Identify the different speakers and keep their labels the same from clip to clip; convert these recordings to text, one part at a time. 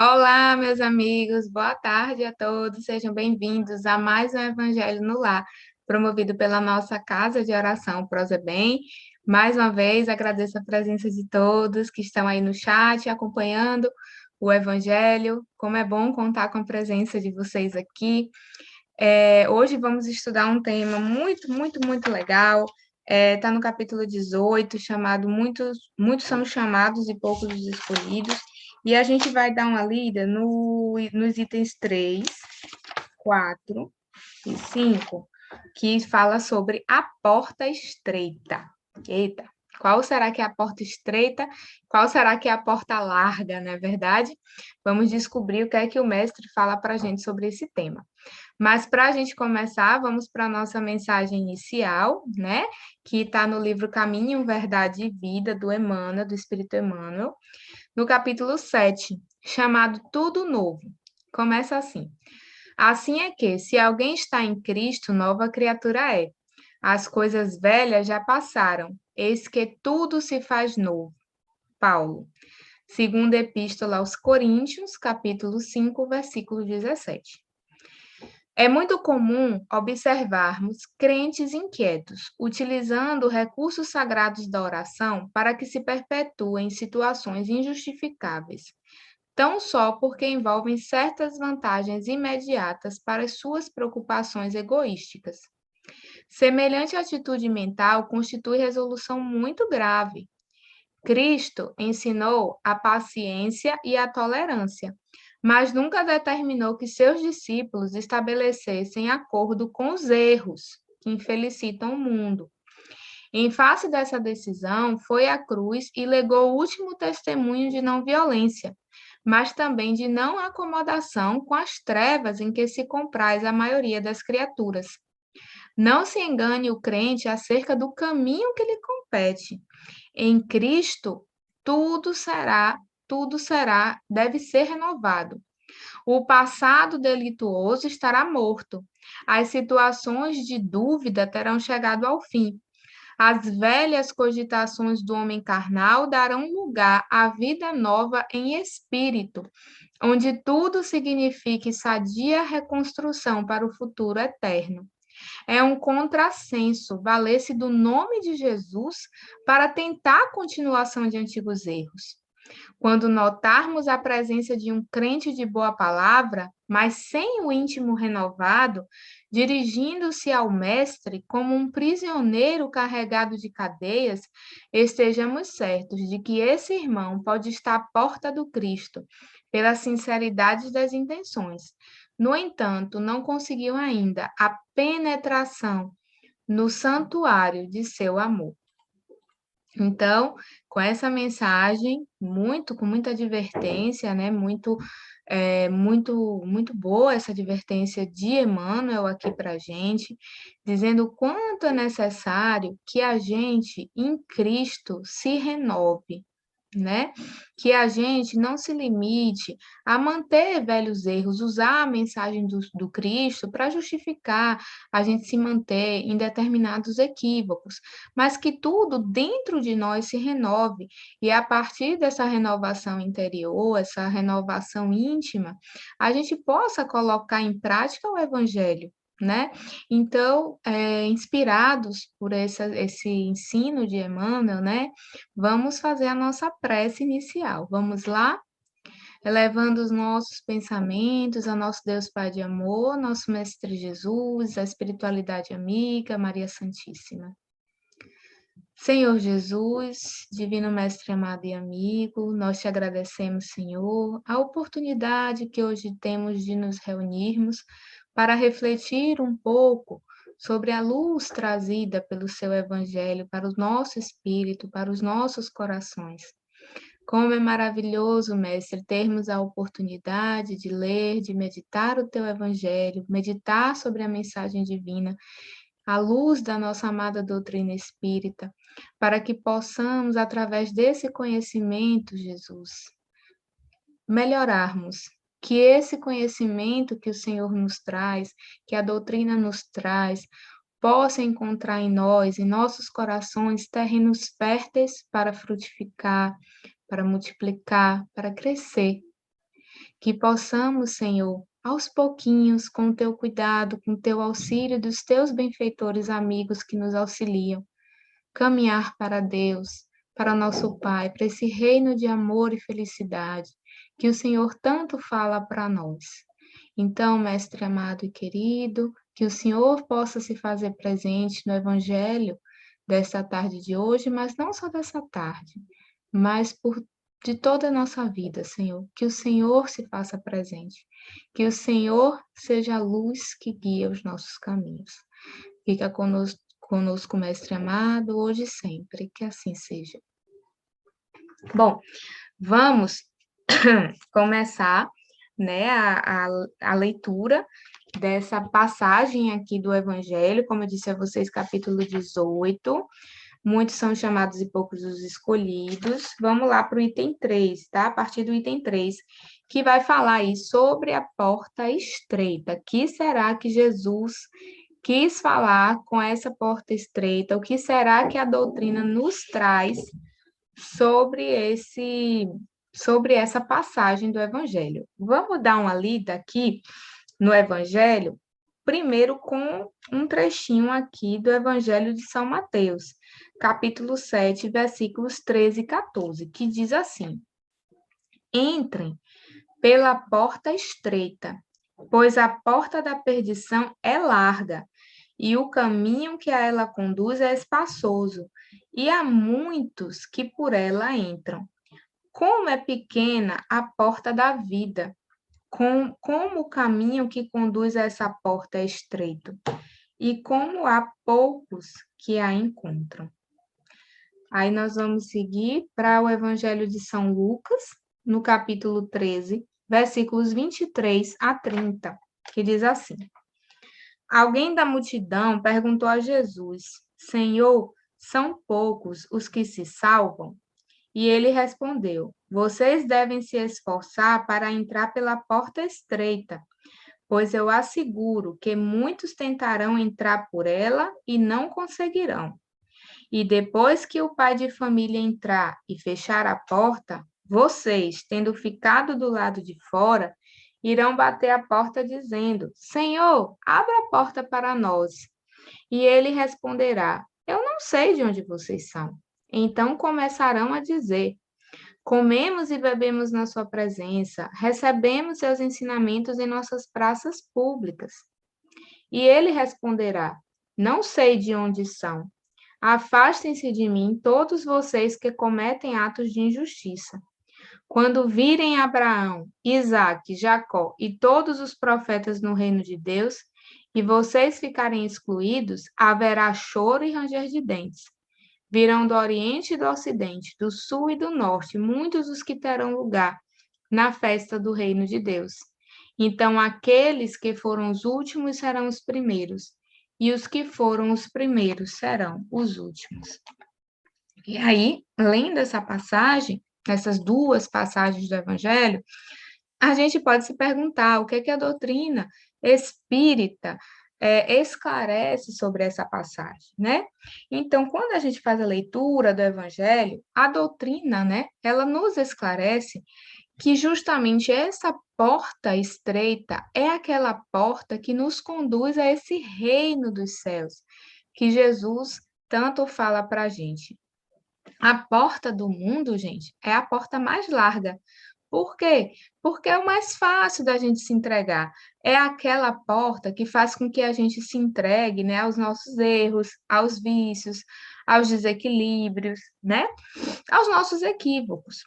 Speaker 1: Olá, meus amigos, boa tarde a todos, sejam bem-vindos a mais um Evangelho no Lar, promovido pela nossa Casa de Oração Prozebem. Mais uma vez, agradeço a presença de todos que estão aí no chat acompanhando o Evangelho. Como é bom contar com a presença de vocês aqui. Hoje vamos estudar um tema muito legal. Está no capítulo 18, chamado Muitos são os chamados e poucos os escolhidos. E a gente vai dar uma lida nos itens 3, 4 e 5, que fala sobre a porta estreita. Eita, qual será que é a porta estreita? Qual será que é a porta larga, não é verdade? Vamos descobrir o que é que o mestre fala para a gente sobre esse tema. Mas para a gente começar, vamos para a nossa mensagem inicial, né? Que está no livro Caminho, Verdade e Vida, do Emmanuel, do Espírito Emmanuel, no capítulo 7, chamado Tudo Novo. Começa assim: Assim é que, se alguém está em Cristo, nova criatura é. As coisas velhas já passaram, eis que tudo se faz novo. Paulo. Segunda Epístola aos Coríntios, capítulo 5, versículo 17. É muito comum observarmos crentes inquietos, utilizando recursos sagrados da oração para que se perpetuem situações injustificáveis, tão só porque envolvem certas vantagens imediatas para as suas preocupações egoísticas. Semelhante atitude mental constitui resolução muito grave. Cristo ensinou a paciência e a tolerância, mas nunca determinou que seus discípulos estabelecessem acordo com os erros que infelicitam o mundo. Em face dessa decisão, foi à cruz e legou o último testemunho de não violência, mas também de não acomodação com as trevas em que se compraz a maioria das criaturas. Não se engane o crente acerca do caminho que lhe compete. Em Cristo, deve ser renovado. O passado delituoso estará morto. As situações de dúvida terão chegado ao fim. As velhas cogitações do homem carnal darão lugar à vida nova em espírito, onde tudo signifique sadia reconstrução para o futuro eterno. É um contrassenso valer-se do nome de Jesus para tentar a continuação de antigos erros. Quando notarmos a presença de um crente de boa palavra, mas sem o íntimo renovado, dirigindo-se ao Mestre como um prisioneiro carregado de cadeias, estejamos certos de que esse irmão pode estar à porta do Cristo, pela sinceridade das intenções. No entanto, não conseguiu ainda a penetração no santuário de seu amor. Então, com essa mensagem, com muita advertência, né? Muito boa essa advertência de Emmanuel aqui para a gente, dizendo o quanto é necessário que a gente, em Cristo, se renove, né? Que a gente não se limite a manter velhos erros, usar a mensagem do Cristo para justificar a gente se manter em determinados equívocos, mas que tudo dentro de nós se renove, e a partir dessa renovação interior, essa renovação íntima, a gente possa colocar em prática o Evangelho. Né? Então, inspirados por esse ensino de Emmanuel, né? Vamos fazer a nossa prece inicial. Vamos lá? Elevando os nossos pensamentos ao nosso Deus Pai de amor, nosso Mestre Jesus, a espiritualidade amiga, Maria Santíssima. Senhor Jesus, Divino Mestre amado e amigo, nós te agradecemos, Senhor, a oportunidade que hoje temos de nos reunirmos para refletir um pouco sobre a luz trazida pelo seu Evangelho para o nosso espírito, para os nossos corações. Como é maravilhoso, Mestre, termos a oportunidade de ler, de meditar o teu Evangelho, meditar sobre a mensagem divina, à luz da nossa amada doutrina espírita, para que possamos, através desse conhecimento, Jesus, melhorarmos. Que esse conhecimento que o Senhor nos traz, que a doutrina nos traz, possa encontrar em nós, em nossos corações, terrenos férteis para frutificar, para multiplicar, para crescer. que possamos, Senhor, aos pouquinhos, com o teu cuidado, com o teu auxílio dos teus benfeitores amigos que nos auxiliam, caminhar para Deus, para nosso Pai, para esse reino de amor e felicidade que o Senhor tanto fala para nós. Então, Mestre amado e querido, que o Senhor possa se fazer presente no Evangelho desta tarde de hoje, mas não só dessa tarde, mas de toda a nossa vida, Senhor. Que o Senhor se faça presente, que o Senhor seja a luz que guia os nossos caminhos. Fica conosco, Mestre amado, hoje e sempre, que assim seja. Bom, vamos começar, né, a leitura dessa passagem aqui do Evangelho, como eu disse a vocês, capítulo 18. Muitos são chamados e poucos os escolhidos. Vamos lá para o item 3, tá? A partir do item 3, que vai falar aí sobre a porta estreita. Que será que Jesus quis falar com essa porta estreita? O que será que a doutrina nos traz sobre essa passagem do Evangelho? Vamos dar uma lida aqui no Evangelho, primeiro com um trechinho aqui do Evangelho de São Mateus, capítulo 7, versículos 13 e 14, que diz assim: Entrem pela porta estreita, pois a porta da perdição é larga, e o caminho que a ela conduz é espaçoso, e há muitos que por ela entram. Como é pequena a porta da vida, como o caminho que conduz a essa porta é estreito, e como há poucos que a encontram. Aí nós vamos seguir para o Evangelho de São Lucas, no capítulo 13, versículos 23 a 30, que diz assim: Alguém da multidão perguntou a Jesus: Senhor, são poucos os que se salvam? E ele respondeu: Vocês devem se esforçar para entrar pela porta estreita, pois eu asseguro que muitos tentarão entrar por ela e não conseguirão. E depois que o pai de família entrar e fechar a porta, vocês, tendo ficado do lado de fora, irão bater a porta dizendo: Senhor, abra a porta para nós. E ele responderá: Eu não sei de onde vocês são. Então começarão a dizer: Comemos e bebemos na sua presença, recebemos seus ensinamentos em nossas praças públicas. E ele responderá: Não sei de onde são. Afastem-se de mim, todos vocês que cometem atos de injustiça. Quando virem Abraão, Isaque, Jacó e todos os profetas no reino de Deus, e vocês ficarem excluídos, haverá choro e ranger de dentes. Virão do Oriente e do Ocidente, do Sul e do Norte, muitos os que terão lugar na festa do reino de Deus. Então, aqueles que foram os últimos serão os primeiros, e os que foram os primeiros serão os últimos. E aí, além dessa passagem, dessas duas passagens do Evangelho, a gente pode se perguntar o que é que a doutrina espírita esclarece sobre essa passagem, né? Então, quando a gente faz a leitura do Evangelho, a doutrina, né, ela nos esclarece que justamente essa porta estreita é aquela porta que nos conduz a esse reino dos céus, que Jesus tanto fala para a gente. A porta do mundo, gente, é a porta mais larga. Por quê? Porque é o mais fácil da gente se entregar. É aquela porta que faz com que a gente se entregue, né, aos nossos erros, aos vícios, aos desequilíbrios, né, aos nossos equívocos.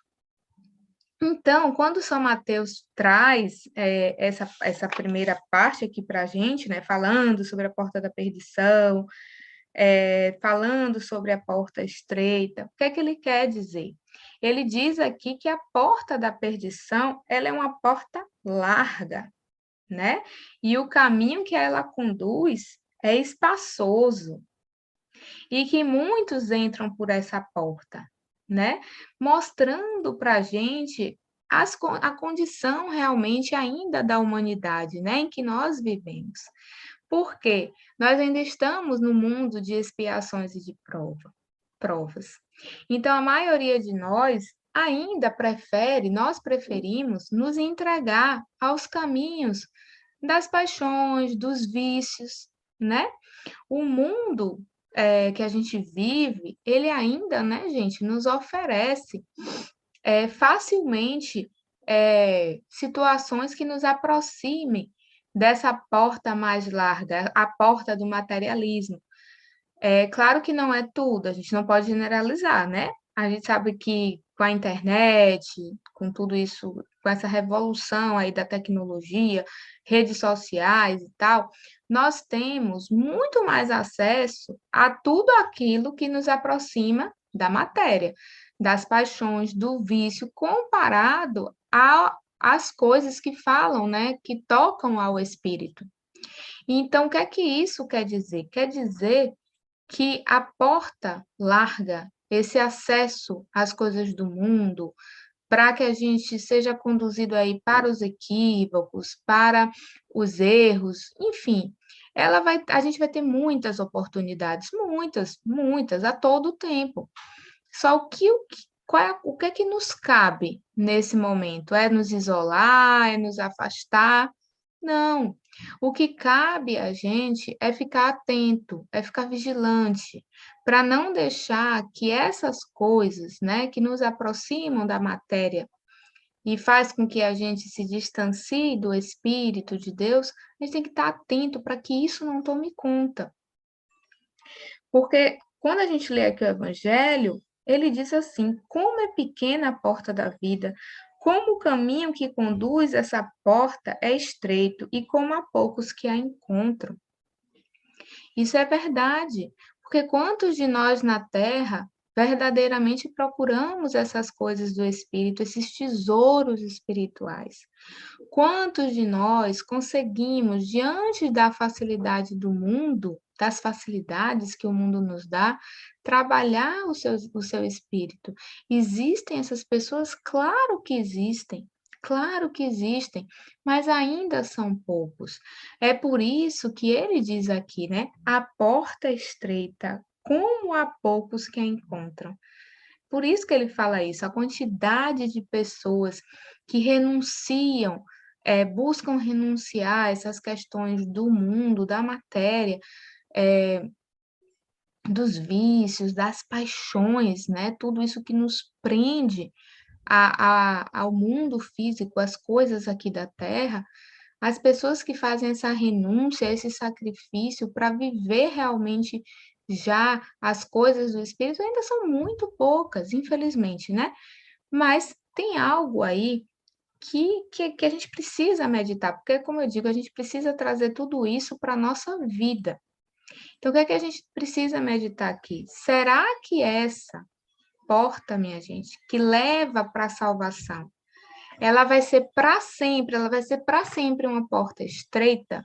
Speaker 1: Então, quando São Mateus traz essa primeira parte aqui para a gente, né, falando sobre a porta da perdição, falando sobre a porta estreita, o que é que ele quer dizer? Ele diz aqui que a porta da perdição, ela é uma porta larga, né? E o caminho que ela conduz é espaçoso, e que muitos entram por essa porta, né? Mostrando para a gente a condição realmente ainda da humanidade, né? Em que nós vivemos. Por quê? Nós ainda estamos no mundo de expiações e de provas. Então, a maioria de nós nós preferimos nos entregar aos caminhos das paixões, dos vícios, né? O mundo que a gente vive, ele ainda, né, gente, nos oferece facilmente situações que nos aproximem dessa porta mais larga, a porta do materialismo. É claro que não é tudo, a gente não pode generalizar, né? A gente sabe que com a internet, com tudo isso, com essa revolução aí da tecnologia, redes sociais e tal, nós temos muito mais acesso a tudo aquilo que nos aproxima da matéria, das paixões, do vício, comparado às coisas que falam, né, que tocam ao espírito. Então, o que é que isso quer dizer? Quer dizer que a porta larga, esse acesso às coisas do mundo, para que a gente seja conduzido aí para os equívocos, para os erros, enfim, a gente vai ter muitas oportunidades, muitas, muitas, a todo tempo. Só o que é que nos cabe nesse momento? É nos isolar, é nos afastar? Não. O que cabe a gente é ficar atento, é ficar vigilante, para não deixar que essas coisas, né, que nos aproximam da matéria e faz com que a gente se distancie do Espírito de Deus, a gente tem que estar atento para que isso não tome conta. Porque quando a gente lê aqui o Evangelho, ele diz assim: como é pequena a porta da vida, como o caminho que conduz essa porta é estreito e como há poucos que a encontram. Isso é verdade, porque quantos de nós na Terra verdadeiramente procuramos essas coisas do Espírito, esses tesouros espirituais? Quantos de nós conseguimos, diante da facilidade do mundo, das facilidades que o mundo nos dá, trabalhar o seu espírito? Existem essas pessoas? Claro que existem, mas ainda são poucos. É por isso que ele diz aqui, né? A porta é estreita, como há poucos que a encontram. Por isso que ele fala isso, a quantidade de pessoas que renunciam, buscam renunciar a essas questões do mundo, da matéria, eh, dos vícios, das paixões, né? Tudo isso que nos prende ao mundo físico, às coisas aqui da Terra, as pessoas que fazem essa renúncia, esse sacrifício para viver realmente já as coisas do Espírito ainda são muito poucas, infelizmente, né? Mas tem algo aí que a gente precisa meditar, porque, como eu digo, a gente precisa trazer tudo isso para a nossa vida. Então, o que é que a gente precisa meditar aqui? Será que essa porta, minha gente, que leva para a salvação, ela vai ser para sempre, ela vai ser para sempre uma porta estreita,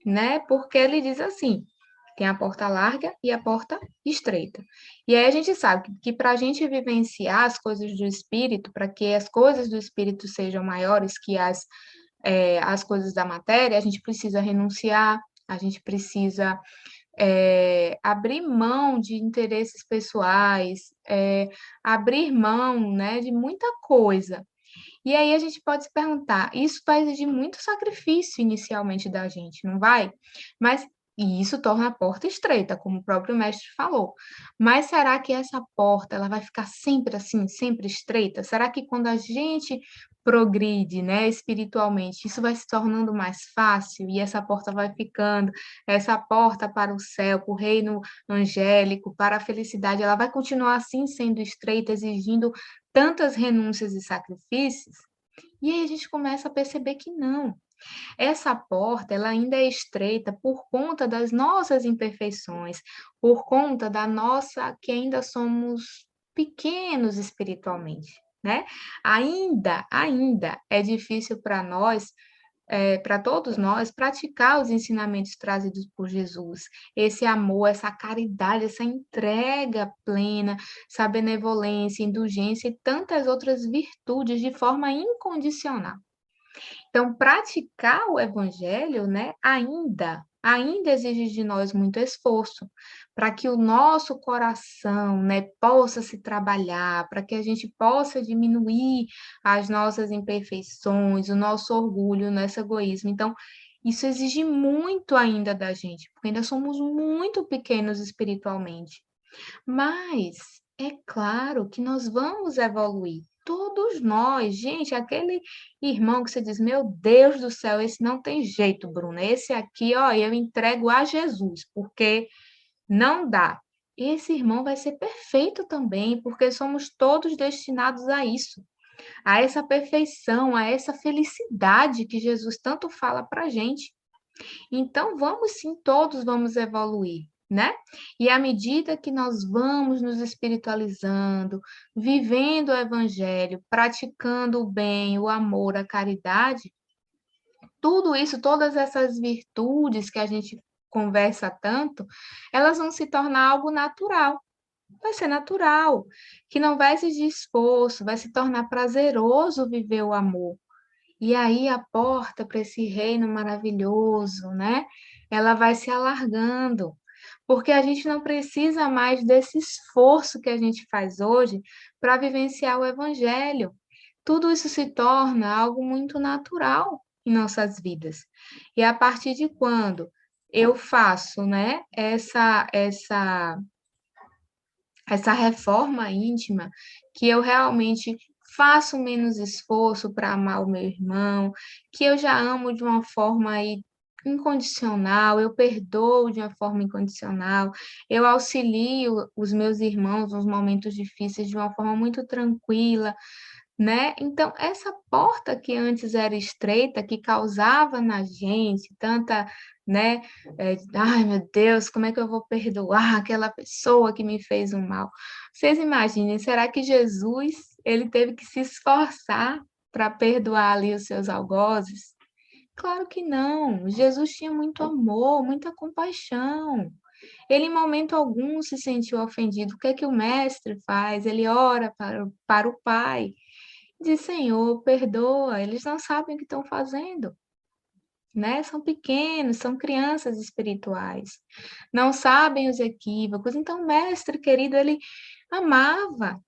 Speaker 1: né? Porque ele diz assim: tem a porta larga e a porta estreita. E aí a gente sabe que para a gente vivenciar as coisas do Espírito, para que as coisas do Espírito sejam maiores que as coisas da matéria, a gente precisa renunciar, a gente precisa abrir mão de interesses pessoais, abrir mão, né, de muita coisa. E aí a gente pode se perguntar, isso vai exigir muito sacrifício inicialmente da gente, não vai? Mas e isso torna a porta estreita, como o próprio mestre falou. Mas será que essa porta ela vai ficar sempre assim, sempre estreita? Será que quando a gente progride, né, espiritualmente, isso vai se tornando mais fácil e essa porta vai ficando, essa porta para o céu, para o reino angélico, para a felicidade, ela vai continuar assim sendo estreita, exigindo tantas renúncias e sacrifícios? E aí a gente começa a perceber que não. Essa porta, ela ainda é estreita por conta das nossas imperfeições, por conta da nossa que ainda somos pequenos espiritualmente, né? Ainda é difícil para nós, para todos nós, praticar os ensinamentos trazidos por Jesus. Esse amor, essa caridade, essa entrega plena, essa benevolência, indulgência e tantas outras virtudes de forma incondicional. Então, praticar o evangelho, né, ainda exige de nós muito esforço, para que o nosso coração, né, possa se trabalhar, para que a gente possa diminuir as nossas imperfeições, o nosso orgulho, o nosso egoísmo. Então, isso exige muito ainda da gente, porque ainda somos muito pequenos espiritualmente. Mas é claro que nós vamos evoluir. Todos nós, gente, aquele irmão que você diz, meu Deus do céu, esse não tem jeito, Bruno. Esse aqui, ó, eu entrego a Jesus, porque não dá. Esse irmão vai ser perfeito também, porque somos todos destinados a isso, a essa perfeição, a essa felicidade que Jesus tanto fala para gente. Então, vamos sim, todos vamos evoluir, né? E à medida que nós vamos nos espiritualizando, vivendo o evangelho, praticando o bem, o amor, a caridade, tudo isso, todas essas virtudes que a gente conversa tanto, elas vão se tornar algo natural. Vai ser natural, que não vai exigir esforço, vai se tornar prazeroso viver o amor. E aí a porta para esse reino maravilhoso, né? Ela vai se alargando, porque a gente não precisa mais desse esforço que a gente faz hoje para vivenciar o evangelho. Tudo isso se torna algo muito natural em nossas vidas. E a partir de quando eu faço, né, essa reforma íntima, que eu realmente faço menos esforço para amar o meu irmão, que eu já amo de uma forma aí incondicional, eu perdoo de uma forma incondicional, eu auxilio os meus irmãos nos momentos difíceis de uma forma muito tranquila, né? Então, essa porta que antes era estreita, que causava na gente tanta, né? Ai, meu Deus, como é que eu vou perdoar aquela pessoa que me fez um mal? Vocês imaginem, será que Jesus, ele teve que se esforçar para perdoar ali os seus algozes? Claro que não. Jesus tinha muito amor, muita compaixão. Ele, em momento algum, se sentiu ofendido. O que é que o mestre faz? Ele ora para o Pai. Diz, Senhor, perdoa, eles não sabem o que estão fazendo, né? São pequenos, são crianças espirituais, não sabem os equívocos. Então, o mestre querido, amava,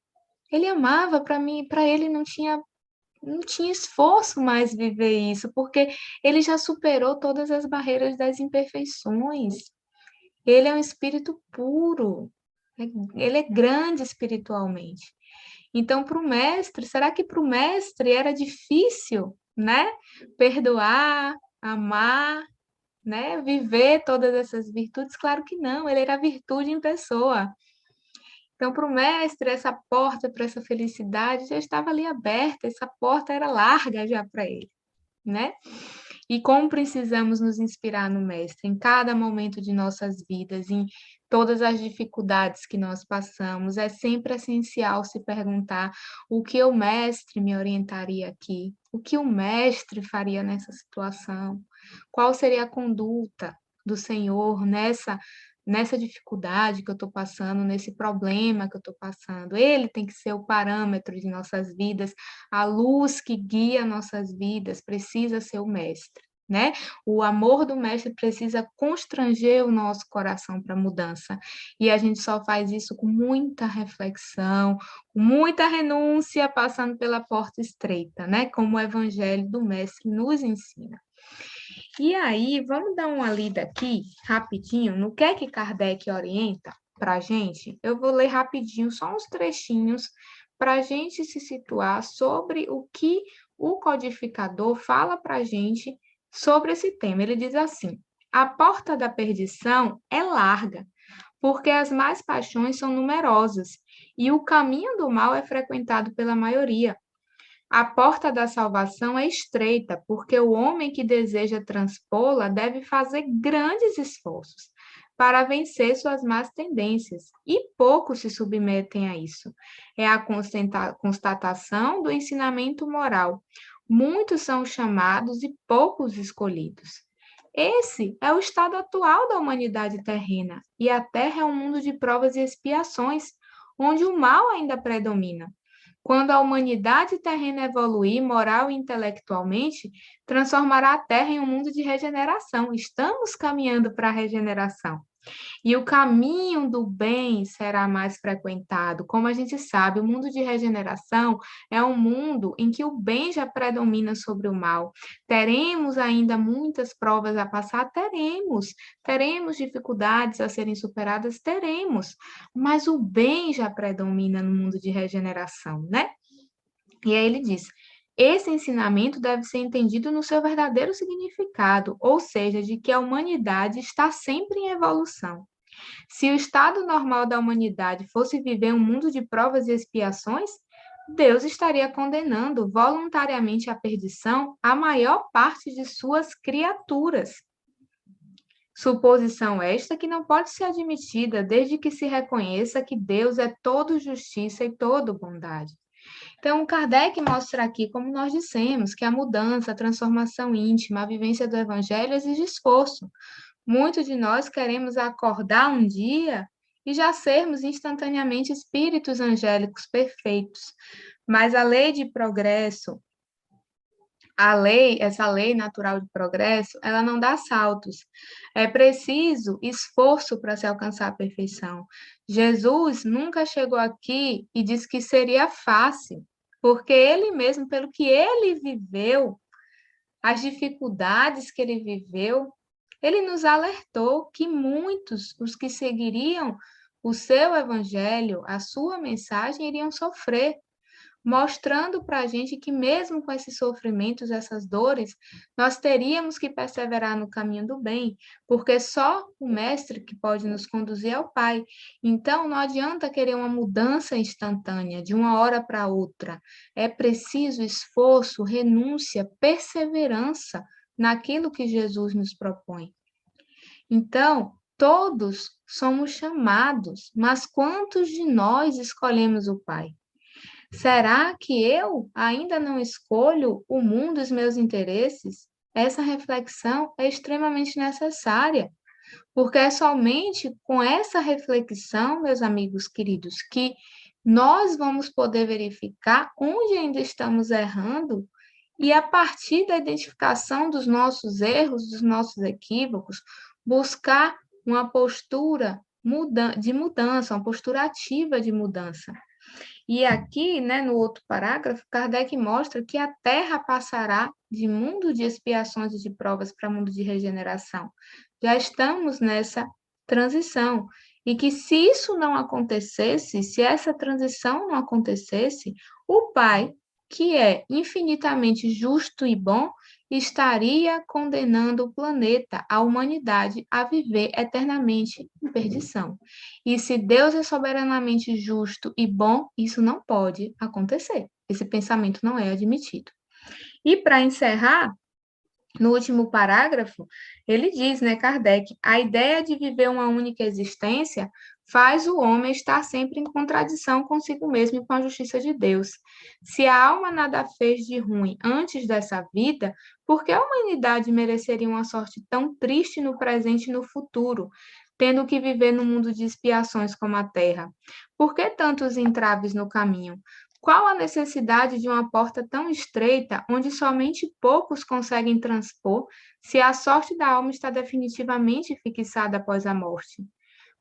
Speaker 1: ele amava para mim, para ele não tinha esforço mais viver isso, porque ele já superou todas as barreiras das imperfeições. Ele é um espírito puro, ele é grande espiritualmente. Então, para o mestre, será que para o mestre era difícil, né? Perdoar, amar, né? Viver todas essas virtudes? Claro que não, ele era virtude em pessoa. Então, para o mestre, essa porta para essa felicidade já estava ali aberta, essa porta era larga já para ele, né? E como precisamos nos inspirar no Mestre em cada momento de nossas vidas, em todas as dificuldades que nós passamos, é sempre essencial se perguntar o que o Mestre me orientaria aqui, o que o Mestre faria nessa situação, qual seria a conduta do Senhor nessa dificuldade que eu estou passando, nesse problema que eu estou passando. Ele tem que ser o parâmetro de nossas vidas, a luz que guia nossas vidas precisa ser o mestre, né? O amor do mestre precisa constranger o nosso coração para mudança. E a gente só faz isso com muita reflexão, com muita renúncia, passando pela porta estreita, né? Como o evangelho do mestre nos ensina. E aí, vamos dar uma lida aqui, rapidinho, no que é que Kardec orienta para a gente? Eu vou ler rapidinho, só uns trechinhos, para a gente se situar sobre o que o codificador fala para a gente sobre esse tema. Ele diz assim: a porta da perdição é larga, porque as más paixões são numerosas, e o caminho do mal é frequentado pela maioria. A porta da salvação é estreita, porque o homem que deseja transpô-la deve fazer grandes esforços para vencer suas más tendências, e poucos se submetem a isso. É a constatação do ensinamento moral. Muitos são chamados e poucos escolhidos. Esse é o estado atual da humanidade terrena, e a Terra é um mundo de provas e expiações, onde o mal ainda predomina. Quando a humanidade terrena evoluir moral e intelectualmente, transformará a Terra em um mundo de regeneração. Estamos caminhando para a regeneração. E o caminho do bem será mais frequentado. Como a gente sabe, o mundo de regeneração é um mundo em que o bem já predomina sobre o mal. Teremos ainda muitas provas a passar? Teremos. Teremos dificuldades a serem superadas? Teremos. Mas o bem já predomina no mundo de regeneração, né? E aí ele diz: esse ensinamento deve ser entendido no seu verdadeiro significado, ou seja, de que a humanidade está sempre em evolução. Se o estado normal da humanidade fosse viver um mundo de provas e expiações, Deus estaria condenando voluntariamente à perdição a maior parte de suas criaturas. Suposição esta que não pode ser admitida desde que se reconheça que Deus é todo justiça e todo bondade. Então, Kardec mostra aqui, como nós dissemos, que a mudança, a transformação íntima, a vivência do Evangelho exige esforço. Muitos de nós queremos acordar um dia e já sermos instantaneamente espíritos angélicos perfeitos. Mas a lei de progresso, essa lei natural de progresso, ela não dá saltos. É preciso esforço para se alcançar a perfeição. Jesus nunca chegou aqui e disse que seria fácil, porque ele mesmo, pelo que ele viveu, as dificuldades que ele viveu, ele nos alertou que muitos, os que seguiriam o seu evangelho, a sua mensagem, iriam sofrer, mostrando para a gente que mesmo com esses sofrimentos, essas dores, nós teríamos que perseverar no caminho do bem, porque só o mestre que pode nos conduzir é o Pai. Então, não adianta querer uma mudança instantânea, de uma hora para outra. É preciso esforço, renúncia, perseverança naquilo que Jesus nos propõe. Então, todos somos chamados, mas quantos de nós escolhemos o Pai? Será que eu ainda não escolho o mundo e os meus interesses? Essa reflexão é extremamente necessária, porque é somente com essa reflexão, meus amigos queridos, que nós vamos poder verificar onde ainda estamos errando e, a partir da identificação dos nossos erros, dos nossos equívocos, buscar uma postura de mudança, uma postura ativa de mudança. E aqui, né, no outro parágrafo, Kardec mostra que a Terra passará de mundo de expiações e de provas para mundo de regeneração. Já estamos nessa transição. E que se isso não acontecesse, se essa transição não acontecesse, o Pai, que é infinitamente justo e bom, estaria condenando o planeta, a humanidade, a viver eternamente em perdição. E se Deus é soberanamente justo e bom, isso não pode acontecer. Esse pensamento não é admitido. E para encerrar, no último parágrafo, ele diz, né, Kardec, a ideia de viver uma única existência faz o homem estar sempre em contradição consigo mesmo e com a justiça de Deus. Se a alma nada fez de ruim antes dessa vida, por que a humanidade mereceria uma sorte tão triste no presente e no futuro, tendo que viver num mundo de expiações como a Terra? Por que tantos entraves no caminho? Qual a necessidade de uma porta tão estreita, onde somente poucos conseguem transpor, se a sorte da alma está definitivamente fixada após a morte?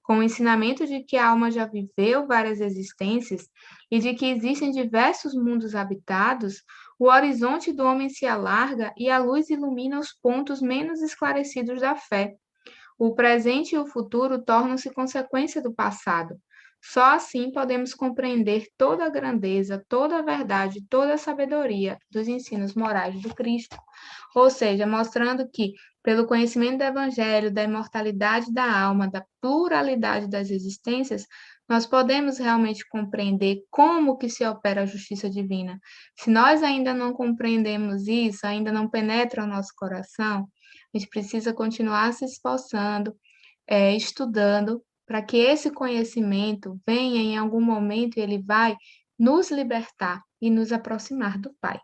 Speaker 1: Com o ensinamento de que a alma já viveu várias existências e de que existem diversos mundos habitados, o horizonte do homem se alarga e a luz ilumina os pontos menos esclarecidos da fé. O presente e o futuro tornam-se consequência do passado. Só assim podemos compreender toda a grandeza, toda a verdade, toda a sabedoria dos ensinos morais do Cristo. Ou seja, mostrando que, pelo conhecimento do Evangelho, da imortalidade da alma, da pluralidade das existências, nós podemos realmente compreender como que se opera a justiça divina. Se nós ainda não compreendemos isso, ainda não penetra o nosso coração, a gente precisa continuar se esforçando, estudando, para que esse conhecimento venha em algum momento e ele vai nos libertar e nos aproximar do Pai.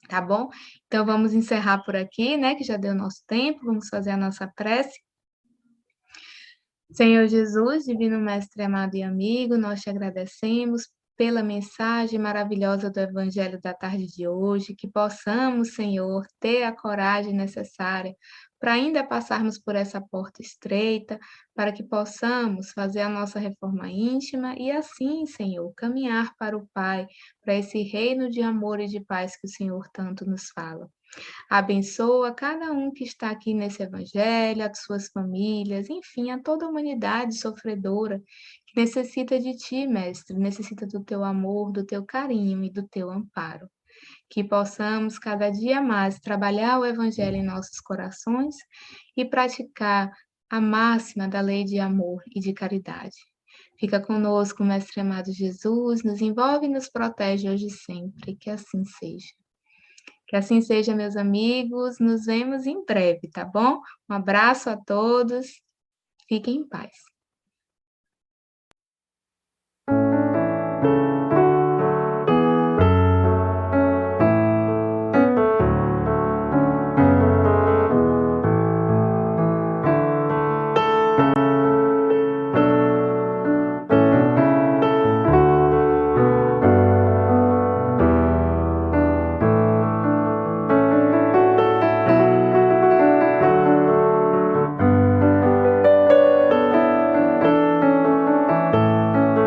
Speaker 1: Tá bom? Então vamos encerrar por aqui, né? Que já deu nosso tempo, vamos fazer a nossa prece. Senhor Jesus, Divino Mestre amado e amigo, nós te agradecemos pela mensagem maravilhosa do Evangelho da tarde de hoje, que possamos, Senhor, ter a coragem necessária para ainda passarmos por essa porta estreita, para que possamos fazer a nossa reforma íntima e assim, Senhor, caminhar para o Pai, para esse reino de amor e de paz que o Senhor tanto nos fala. Abençoa cada um que está aqui nesse evangelho, as suas famílias, enfim, a toda a humanidade sofredora que necessita de ti, mestre, necessita do teu amor, do teu carinho e do teu amparo. Que possamos cada dia mais trabalhar o evangelho em nossos corações e praticar a máxima da lei de amor e de caridade. Fica conosco, mestre amado Jesus, nos envolve e nos protege hoje e sempre, que assim seja. Que assim seja, meus amigos. Nos vemos em breve, tá bom? Um abraço a todos. Fiquem em paz.